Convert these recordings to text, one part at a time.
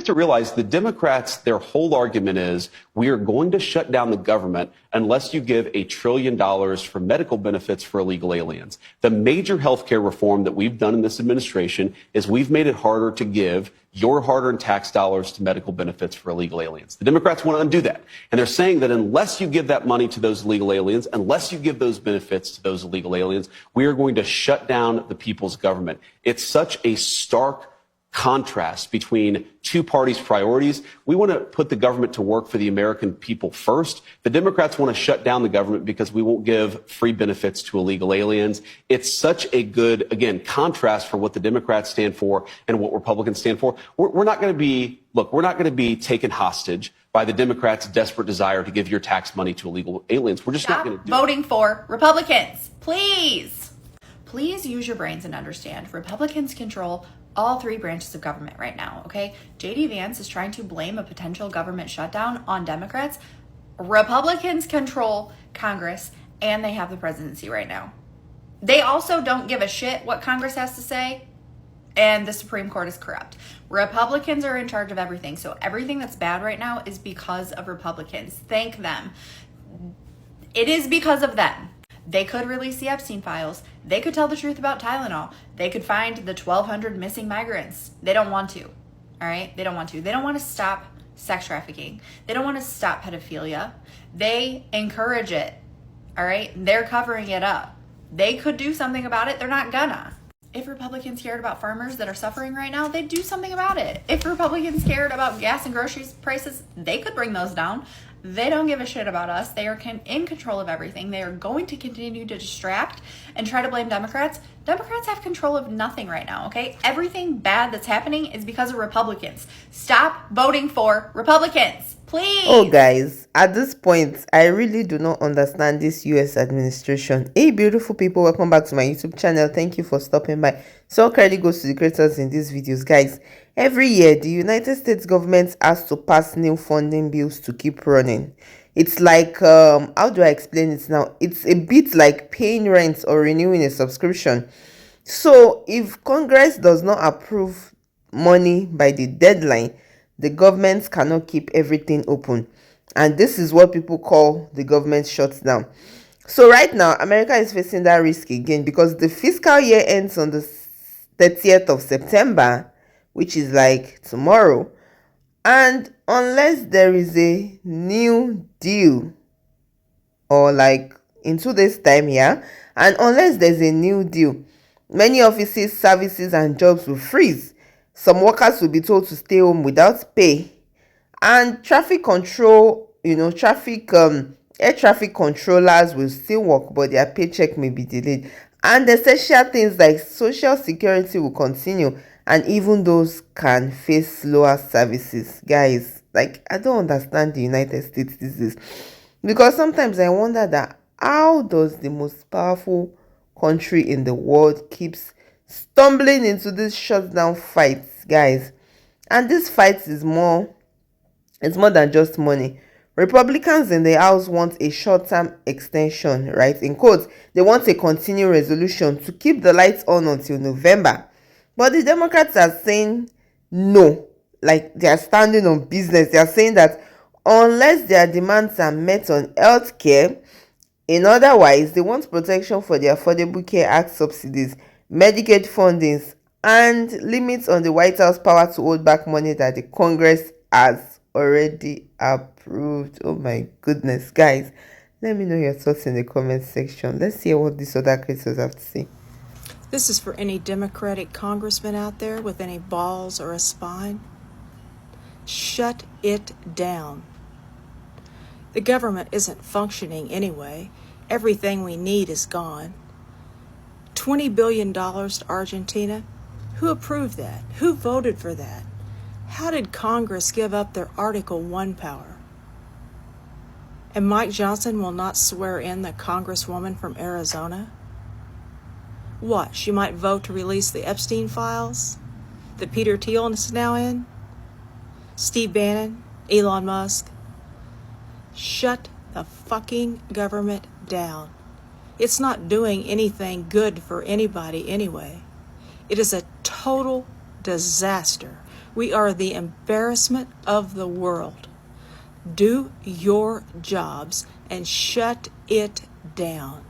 have to realize the Democrats, their whole argument is we are going to shut down the government unless you give $1 trillion for medical benefits for illegal aliens. The major healthcare reform that we've done in this administration is we've made it harder to give your hard-earned tax dollars to medical benefits for illegal aliens. The Democrats want to undo that. And they're saying that unless you give that money to those illegal aliens, unless you give those benefits to those illegal aliens, we are going to shut down the people's government. It's such a stark contrast between two parties' priorities. We want to put the government to work for the American people first. The Democrats want to shut down the government because we won't give free benefits to illegal aliens. It's such a good, again, contrast for what the Democrats stand for and what Republicans stand for. We're not going to be taken hostage by the Democrats' desperate desire to give your tax money to illegal aliens. We're just not going to do it. Voting for Republicans, please. Please use your brains and understand Republicans control all three branches of government right now, okay? J.D. Vance is trying to blame a potential government shutdown on Democrats. Republicans control Congress and they have the presidency right now. They also don't give a shit what Congress has to say, and the Supreme Court is corrupt. Republicans are in charge of everything, so everything that's bad right now is because of Republicans. Thank them. It is because of them. They could release the Epstein files. They could tell the truth about Tylenol. They could find the 1,200 missing migrants. They don't want to, all right? They don't want to. They don't want to stop sex trafficking. They don't want to stop pedophilia. They encourage it, all right? They're covering it up. They could do something about it. They're not gonna. If Republicans cared about farmers that are suffering right now, they'd do something about it. If Republicans cared about gas and groceries prices, they could bring those down. They don't give a shit about us. They are in control of everything. They are going to continue to distract and try to blame Democrats. Democrats have control of nothing right now, okay? Everything bad that's happening is because of Republicans. Stop voting for Republicans, please. Oh, guys, at this point, I really do not understand this U.S. administration. Hey, beautiful people, welcome back to my YouTube channel. Thank you for stopping by. So credit goes to the creators in these videos, guys. Every year, the United States government has to pass new funding bills to keep running. It's like, how do I explain it now? It's a bit like paying rent or renewing a subscription. So if Congress does not approve money by the deadline, the government cannot keep everything open. And this is what people call the government shutdown. So right now, America is facing that risk again because the fiscal year ends on the 30th of September, which is like tomorrow. And unless there is a new deal, or like in 2 days time here, and unless there's a new deal, many offices, services, and jobs will freeze. Some workers will be told to stay home without pay. And traffic control, air traffic controllers will still work, but their paycheck may be delayed. And essential things like social security will continue, and even those can face lower services. Guys, like, I don't understand the United States these days, because sometimes I wonder that how does the most powerful country in the world keeps stumbling into this shutdown fights, guys? And this fight is more than just money. Republicans in the House want a short-term extension, right? In quotes, they want a continuing resolution to keep the lights on until November. But the Democrats are saying no. Like, they are standing on business. They are saying that unless their demands are met on health care, in other words, they want protection for the Affordable Care Act subsidies, Medicaid fundings, and limits on the White House power to hold back money that the Congress has already approved. Oh my goodness, guys. Let me know your thoughts in the comment section. Let's hear what these other creators have to say. This is for any Democratic congressman out there with any balls or a spine. Shut it down. The government isn't functioning anyway. Everything we need is gone. $20 billion to Argentina? Who approved that? Who voted for that? How did Congress give up their Article 1 power? And Mike Johnson will not swear in the Congresswoman from Arizona? What, she might vote to release the Epstein files that Peter Thiel is now in? Steve Bannon? Elon Musk? Shut the fucking government down. It's not doing anything good for anybody anyway. It is a total disaster We are the embarrassment of the world. Do your jobs and shut it down.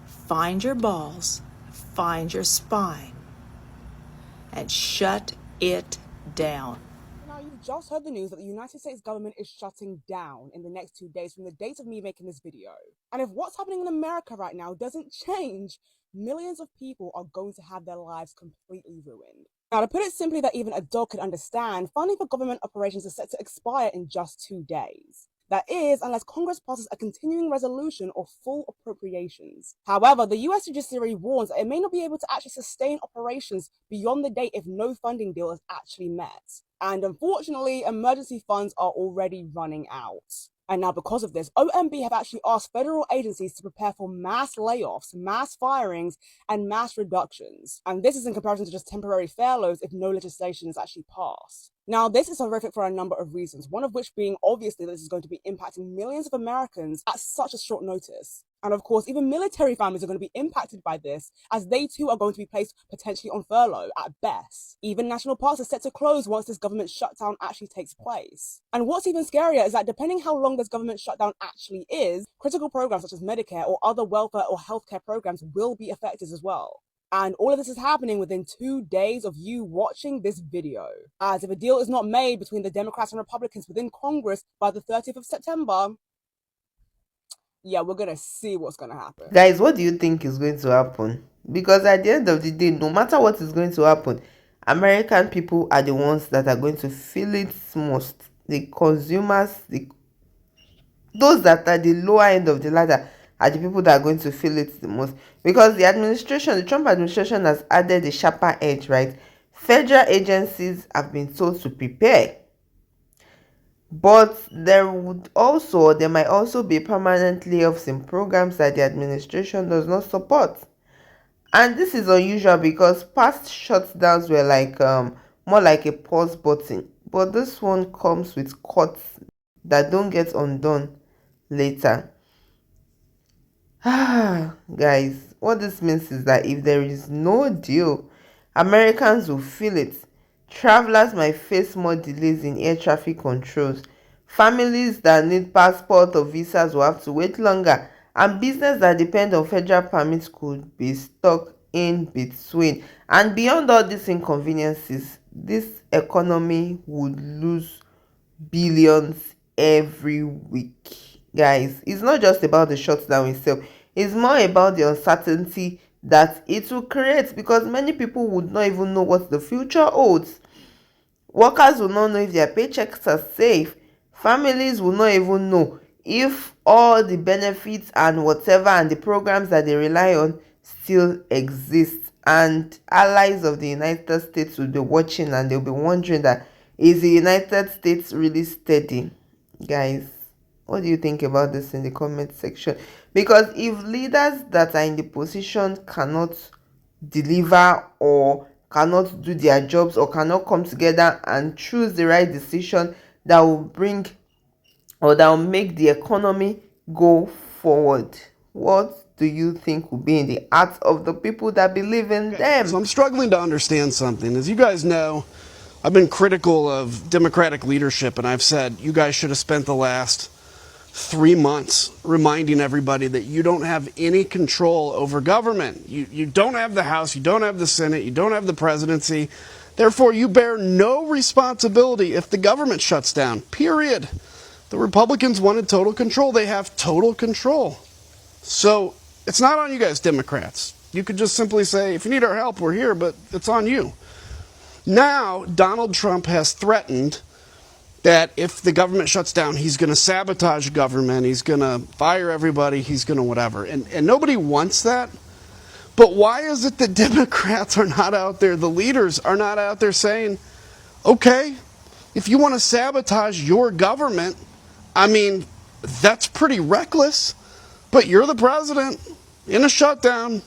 Find your balls, find your spine, and shut it down. Now, you've just heard the news that the United States government is shutting down in the next 2 days from the date of me making this video. And if what's happening in America right now doesn't change, millions of people are going to have their lives completely ruined. Now, to put it simply that even a dog could understand, funding for government operations is set to expire in just 2 days. That is, unless Congress passes a continuing resolution or full appropriations. However, the US judiciary warns that it may not be able to actually sustain operations beyond the date if no funding deal is actually met. And unfortunately, emergency funds are already running out. And now because of this, OMB have actually asked federal agencies to prepare for mass layoffs, mass firings, and mass reductions. And this is in comparison to just temporary furloughs if no legislation is actually passed. Now, this is horrific for a number of reasons, one of which being obviously that this is going to be impacting millions of Americans at such a short notice. And of course, even military families are going to be impacted by this, as they too are going to be placed potentially on furlough at best. Even national parks are set to close once this government shutdown actually takes place. And what's even scarier is that depending how long this government shutdown actually is, critical programs such as Medicare or other welfare or healthcare programs will be affected as well. And all of this is happening within 2 days of you watching this video. As if a deal is not made between the Democrats and Republicans within Congress by the 30th of September, yeah, we're going to see what's going to happen. Guys, what do you think is going to happen? Because at the end of the day, no matter what is going to happen, American people are the ones that are going to feel it most. The consumers, those that are the lower end of the ladder are the people that are going to feel it the most. Because the Trump administration has added a sharper edge, right? Federal agencies have been told to prepare. But there might also be permanent layoffs in programs that the administration does not support. And this is unusual because past shutdowns were like more like a pause button. But this one comes with cuts that don't get undone later. Guys, what this means is that if there is no deal, Americans will feel it. Travelers might face more delays in air traffic controls. Families that need passport or visas will have to wait longer, and businesses that depend on federal permits could be stuck in between. And beyond all these inconveniences, this economy would lose billions every week. Guys, it's not just about the shutdown itself, it's more about the uncertainty that it will create, because many people would not even know what the future holds. Workers will not know if their paychecks are safe. Families will not even know if all the benefits and whatever and the programs that they rely on still exist. And allies of the United States will be watching and they'll be wondering that, is the United States really steady? Guys, what do you think about this in the comment section? Because if leaders that are in the position cannot deliver or cannot do their jobs or cannot come together and choose the right decision that will bring or that will make the economy go forward, what do you think will be in the hearts of the people that believe in them? So I'm struggling to understand something. As you guys know, I've been critical of Democratic leadership, and I've said you guys should have spent the last 3 months reminding everybody that you don't have any control over government. You don't have the House, you don't have the Senate, you don't have the presidency. Therefore, you bear no responsibility if the government shuts down, period. The Republicans wanted total control. They have total control. So it's not on you guys, Democrats. You could just simply say, if you need our help, we're here, but it's on you. Now, Donald Trump has threatened that if the government shuts down, he's going to sabotage government, he's going to fire everybody, he's going to whatever. And nobody wants that. But why is it that Democrats are not out there, the leaders are not out there saying, okay, if you want to sabotage your government, I mean, that's pretty reckless, but you're the president in a shutdown.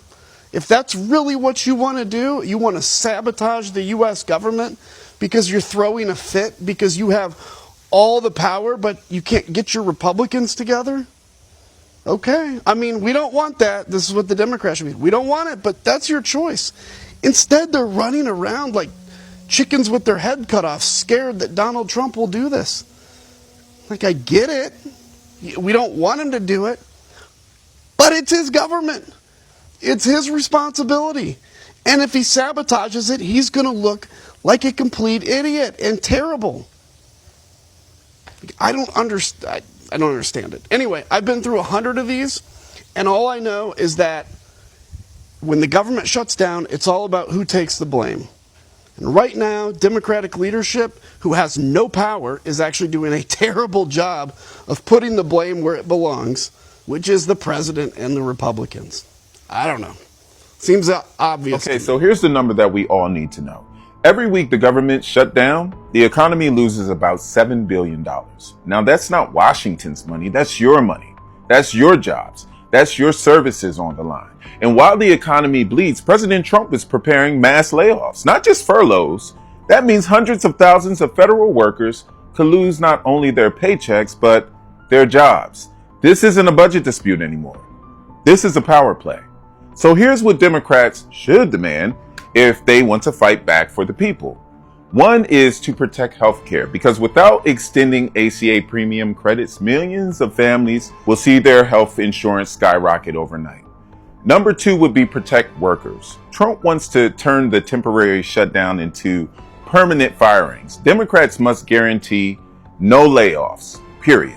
If that's really what you want to do, you want to sabotage the U.S. government because you're throwing a fit, because you have all the power, but you can't get your Republicans together? Okay. I mean, we don't want that. This is what the Democrats should be. We don't want it, but that's your choice. Instead, they're running around like chickens with their head cut off, scared that Donald Trump will do this. Like, I get it. We don't want him to do it, but it's his government. It's his responsibility. And if he sabotages it, he's going to look like a complete idiot and terrible. I don't understand it. Anyway, I've been through 100 of these, and all I know is that when the government shuts down, it's all about who takes the blame. And right now, Democratic leadership, who has no power, is actually doing a terrible job of putting the blame where it belongs, which is the president and the Republicans. I don't know. Seems obvious. Okay, so here's the number that we all need to know. Every week the government shut down, the economy loses about $7 billion. Now that's not Washington's money, that's your money. That's your jobs. That's your services on the line. And while the economy bleeds, President Trump is preparing mass layoffs, not just furloughs. That means hundreds of thousands of federal workers could lose not only their paychecks, but their jobs. This isn't a budget dispute anymore. This is a power play. So here's what Democrats should demand if they want to fight back for the people. One is to protect healthcare, because without extending ACA premium credits, millions of families will see their health insurance skyrocket overnight. Number two would be protect workers. Trump wants to turn the temporary shutdown into permanent firings. Democrats must guarantee no layoffs, period.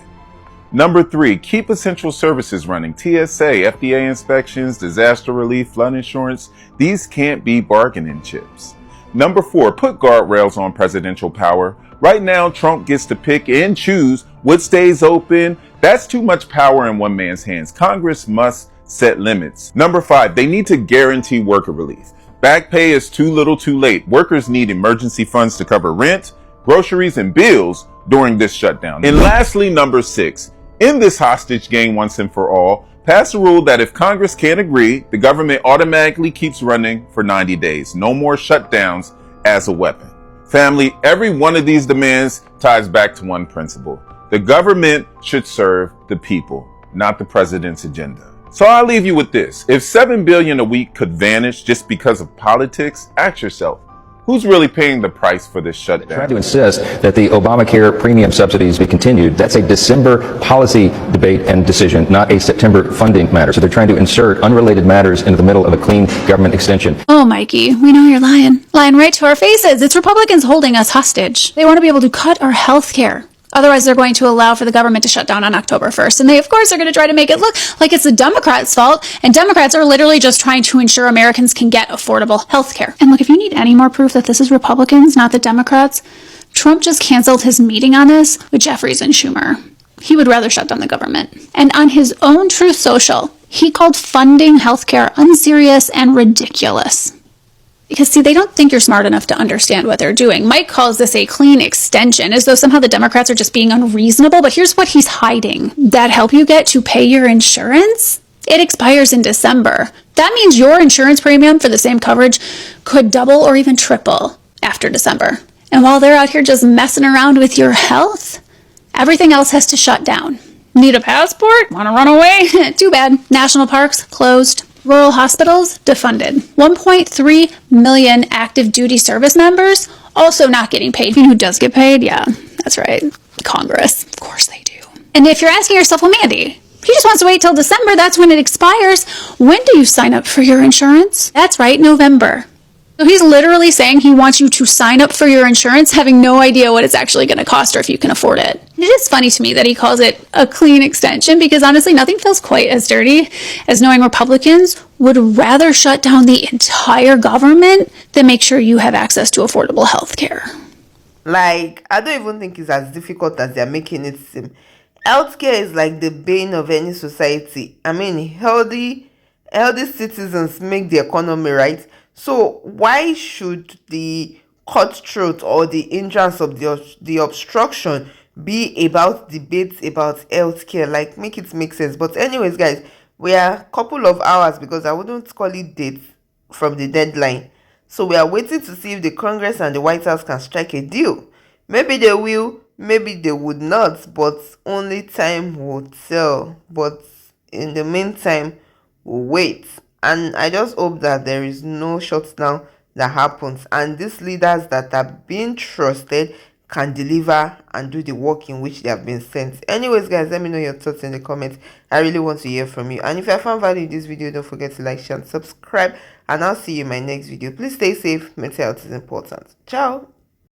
Number three, keep essential services running. TSA, FDA inspections, disaster relief, flood insurance. These can't be bargaining chips. Number four, put guardrails on presidential power. Right now, Trump gets to pick and choose what stays open. That's too much power in one man's hands. Congress must set limits. Number five, they need to guarantee worker relief. Back pay is too little too late. Workers need emergency funds to cover rent, groceries, and bills during this shutdown. And lastly, number six, end this hostage game once and for all. Pass a rule that if Congress can't agree, the government automatically keeps running for 90 days. No more shutdowns as a weapon. Family, every one of these demands ties back to one principle. The government should serve the people, not the president's agenda. So I'll leave you with this. If $7 billion a week could vanish just because of politics, ask yourself, who's really paying the price for this shutdown? Trying to insist that the Obamacare premium subsidies be continued. That's a December policy debate and decision, not a September funding matter. So they're trying to insert unrelated matters into the middle of a clean government extension. Oh, Mikey, we know you're lying. Lying right to our faces. It's Republicans holding us hostage. They want to be able to cut our health care. Otherwise, they're going to allow for the government to shut down on October 1st. And they, of course, are going to try to make it look like it's the Democrats' fault. And Democrats are literally just trying to ensure Americans can get affordable health care. And look, if you need any more proof that this is Republicans, not the Democrats, Trump just canceled his meeting on this with Jeffries and Schumer. He would rather shut down the government. And on his own Truth Social, he called funding healthcare unserious and ridiculous. Because, see, they don't think you're smart enough to understand what they're doing. Mike calls this a clean extension, as though somehow the Democrats are just being unreasonable. But here's what he's hiding. That help you get to pay your insurance? It expires in December. That means your insurance premium for the same coverage could double or even triple after December. And while they're out here just messing around with your health, everything else has to shut down. Need a passport? Want to run away? Too bad. National parks closed. Rural hospitals defunded. 1.3 million active duty service members also not getting paid. You know who does get paid? Yeah, that's right. Congress. Of course they do. And if you're asking yourself, well, Mandy, he just wants to wait till December. That's when it expires. When do you sign up for your insurance? That's right, November. So he's literally saying he wants you to sign up for your insurance, having no idea what it's actually going to cost or if you can afford it. It is funny to me that he calls it a clean extension, because honestly, nothing feels quite as dirty as knowing Republicans would rather shut down the entire government than make sure you have access to affordable health care. Like, I don't even think it's as difficult as they're making it seem. Healthcare is like the bane of any society. I mean, healthy citizens make the economy, right? So why should the cutthroat or the hindrance of the obstruction be about debates about healthcare? Like, make it make sense. But anyways, guys, we are a couple of hours, because I wouldn't call it dates, from the deadline. So we are waiting to see if the Congress and the White House can strike a deal. Maybe they will, maybe they would not, but only time will tell. But in the meantime, we'll wait. And I just hope that there is no shutdown that happens, and these leaders that are being trusted can deliver and do the work in which they have been sent. Anyways guys, let me know your thoughts in the comments. I really want to hear from you, and if you have found value in this video, don't forget to like, share and subscribe, and I'll see you in my next video. Please stay safe. Mental health is important. Ciao.